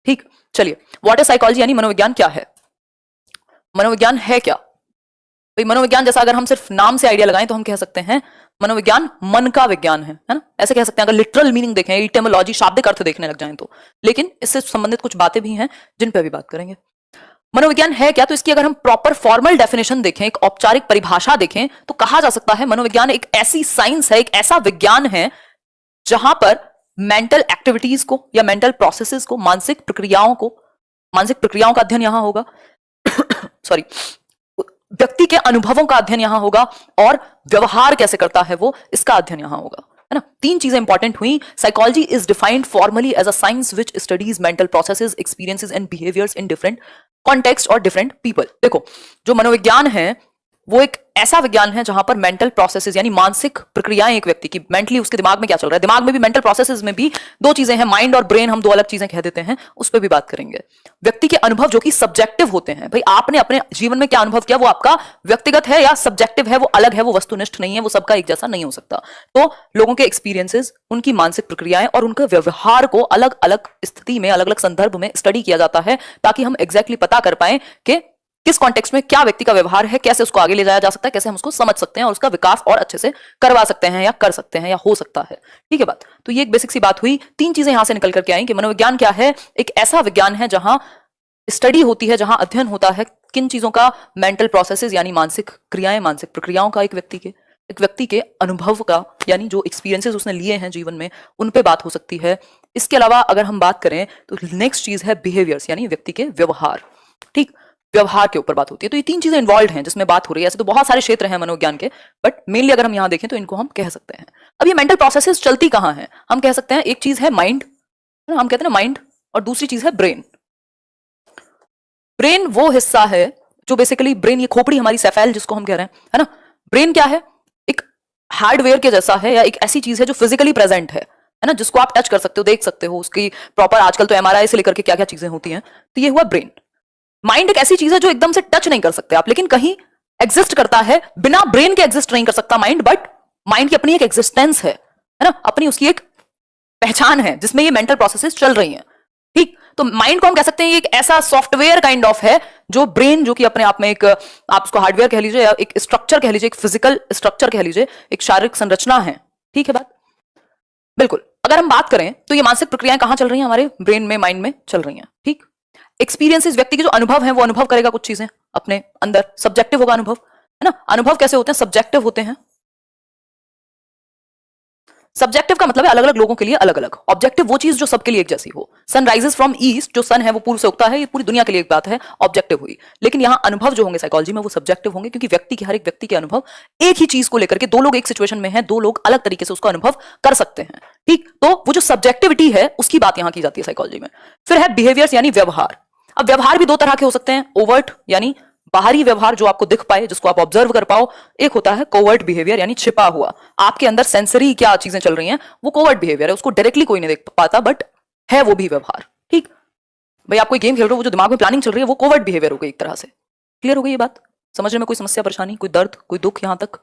ठीक, चलिए, what is psychology यानी मनोविज्ञान क्या है? मनोविज्ञान है क्या भाई? मनोविज्ञान जैसा अगर हम सिर्फ नाम से आइडिया लगाएं तो हम कह सकते हैं मनोविज्ञान मन का विज्ञान है ना, ऐसे कह सकते हैं अगर लिटरल मीनिंग देखें, इटिमोलॉजी शाब्दिक अर्थ देखने लग जाएं तो। लेकिन इससे संबंधित कुछ बातें भी हैं जिन पे अभी बात करेंगे। मनोविज्ञान है क्या, तो इसकी अगर हम प्रॉपर फॉर्मल डेफिनेशन देखें, एक औपचारिक परिभाषा देखें, तो कहा जा सकता है मनोविज्ञान एक ऐसी साइंस है, एक ऐसा विज्ञान है जहां पर मेंटल एक्टिविटीज को या मेंटल प्रोसेसेस को, मानसिक प्रक्रियाओं का अध्ययन यहां होगा सॉरी, व्यक्ति के अनुभवों का अध्ययन यहां होगा, और व्यवहार कैसे करता है वो, इसका अध्ययन यहां होगा, है ना। तीन चीजें इंपॉर्टेंट हुई। Psychology is defined formally as a science which studies mental processes, experiences and behaviours in different context और डिफरेंट पीपल। देखो, जो मनोविज्ञान है वो एक ऐसा विज्ञान है जहां पर मेंटल प्रोसेसेस यानी मानसिक प्रक्रियाएं एक व्यक्ति की, मेंटली उसके दिमाग में क्या चल रहा है, दिमाग में भी मेंटल प्रोसेसेस में भी दो चीजें हैं, माइंड और ब्रेन, हम दो अलग चीजें कह देते हैं, उस पर भी बात करेंगे। व्यक्ति के अनुभव जो कि सब्जेक्टिव होते हैं, भाई आपने अपने जीवन में क्या अनुभव किया वो आपका व्यक्तिगत है या सब्जेक्टिव है, वो अलग है, वो वस्तुनिष्ठ नहीं है, वो सबका एक जैसा नहीं हो सकता। तो लोगों के एक्सपीरियंसेस, उनकी मानसिक प्रक्रियाएं और उनके व्यवहार को अलग अलग स्थिति में, अलग अलग संदर्भ में स्टडी किया जाता है, ताकि हम एग्जैक्टली पता कर पाए कि किस कॉन्टेक्स्ट में क्या व्यक्ति का व्यवहार है, कैसे उसको आगे ले जाया जा सकता है, कैसे हम उसको समझ सकते हैं और उसका विकास और अच्छे से करवा सकते हैं या कर सकते हैं या हो सकता है। ठीक है बात, तो ये एक बेसिक सी बात हुई। तीन चीजें यहां से निकल करके आई कि मनोविज्ञान क्या है, एक ऐसा विज्ञान है जहां स्टडी होती है, जहां अध्ययन होता है किन चीजों का, मेंटल प्रोसेसेस यानी मानसिक क्रियाएं, मानसिक प्रक्रियाओं का, एक व्यक्ति के अनुभव का यानी जो एक्सपीरियंसेस उसने लिए हैं जीवन में, उन पे बात हो सकती है। इसके अलावा अगर हम बात करें तो नेक्स्ट चीज है बिहेवियर्स यानी व्यक्ति के व्यवहार। ठीक, व्यवहार के ऊपर बात होती है। तो ये तीन चीजें इन्वॉल्व हैं जिसमें बात हो रही है। ऐसे तो बहुत सारे क्षेत्र हैं मनोविज्ञान के, बट मेनली अगर हम यहां देखें तो इनको हम कह सकते हैं। अब ये मेंटल प्रोसेसेस चलती कहां हैं, हम कह सकते हैं एक चीज है माइंड, हम कहते हैं ना माइंड, और दूसरी चीज है ब्रेन। ब्रेन वो हिस्सा है जो बेसिकली, ब्रेन ये खोपड़ी हमारी सेफेल जिसको हम कह रहे हैं, है ना। ब्रेन क्या है, एक हार्डवेयर के जैसा है या एक ऐसी चीज है जो फिजिकली प्रेजेंट है ना, जिसको आप टच कर सकते हो, देख सकते हो, उसकी प्रॉपर आजकल तो एमआरआई से लेकर के क्या क्या चीजें होती हैं। तो ये हुआ ब्रेन। माइंड एक ऐसी चीज है जो एकदम से टच नहीं कर सकते आप, लेकिन कहीं एग्जिस्ट करता है, बिना ब्रेन के एग्जिस्ट नहीं कर सकता माइंड, बट माइंड की अपनी एक एग्जिस्टेंस है ना, अपनी उसकी एक पहचान है जिसमें ये मेंटल प्रोसेसेस चल रही हैं। ठीक, तो माइंड को हम कह सकते हैं ये एक ऐसा सॉफ्टवेयर काइंड ऑफ है जो ब्रेन, जो कि अपने आप में एक, आप उसको हार्डवेयर कह लीजिए या एक स्ट्रक्चर कह लीजिए, एक फिजिकल स्ट्रक्चर कह लीजिए, एक शारीरिक संरचना है। ठीक है बात, बिल्कुल। अगर हम बात करें तो ये मानसिक प्रक्रियाएं कहां चल रही हैं, हमारे ब्रेन में, माइंड में चल रही हैं। ठीक, एक्सपीरियंसेस, व्यक्ति के जो अनुभव हैं वो अनुभव करेगा कुछ चीजें अपने अंदर, सब्जेक्टिव होगा अनुभव, है ना। अनुभव कैसे होते हैं, सब्जेक्टिव होते हैं। सब्जेक्टिव का मतलब है अलग अलग लोगों के लिए अलग अलग, ऑब्जेक्टिव वो चीज जो सबके लिए एक जैसी हो। सन राइजेस फ्रॉम ईस्ट, जो सन है वो पूर्व से उगता है, ये पूरी दुनिया के लिए एक बात है, ऑब्जेक्टिव हुई। लेकिन यहाँ अनुभव जो होंगे साइकोलॉजी में वो सब्जेक्टिव होंगे, क्योंकि व्यक्ति के, हर एक व्यक्ति के अनुभव एक ही चीज को लेकर के, दो लोग एक सिचुएशन में हैं, दो लोग अलग तरीके से उसका अनुभव कर सकते हैं। ठीक, तो वो जो सब्जेक्टिविटी है उसकी बात यहाँ की जाती है साइकोलॉजी में। फिर है बिहेवियर्स यानी व्यवहार। अब व्यवहार भी दो तरह के हो सकते हैं, ओवर्ट यानी बाहरी व्यवहार जो आपको दिख पाए, जिसको आप ऑब्जर्व कर पाओ, एक होता है कोवर्ट बिहेवियर यानी छिपा हुआ, आपके अंदर सेंसरी क्या चीजें चल रही हैं, वो कोवर्ट बिहेवियर है, उसको डायरेक्टली कोई नहीं देख पाता, बट है वो भी व्यवहार। ठीक भाई, आप कोई गेम खेल रहे हो, वो जो दिमाग में प्लानिंग चल रही है वो कोवर्ट बिहेवियर हो गई एक तरह से। क्लियर हो गई ये बात, समझने में कोई समस्या, परेशानी, कोई दर्द, कोई दुख यहां तक?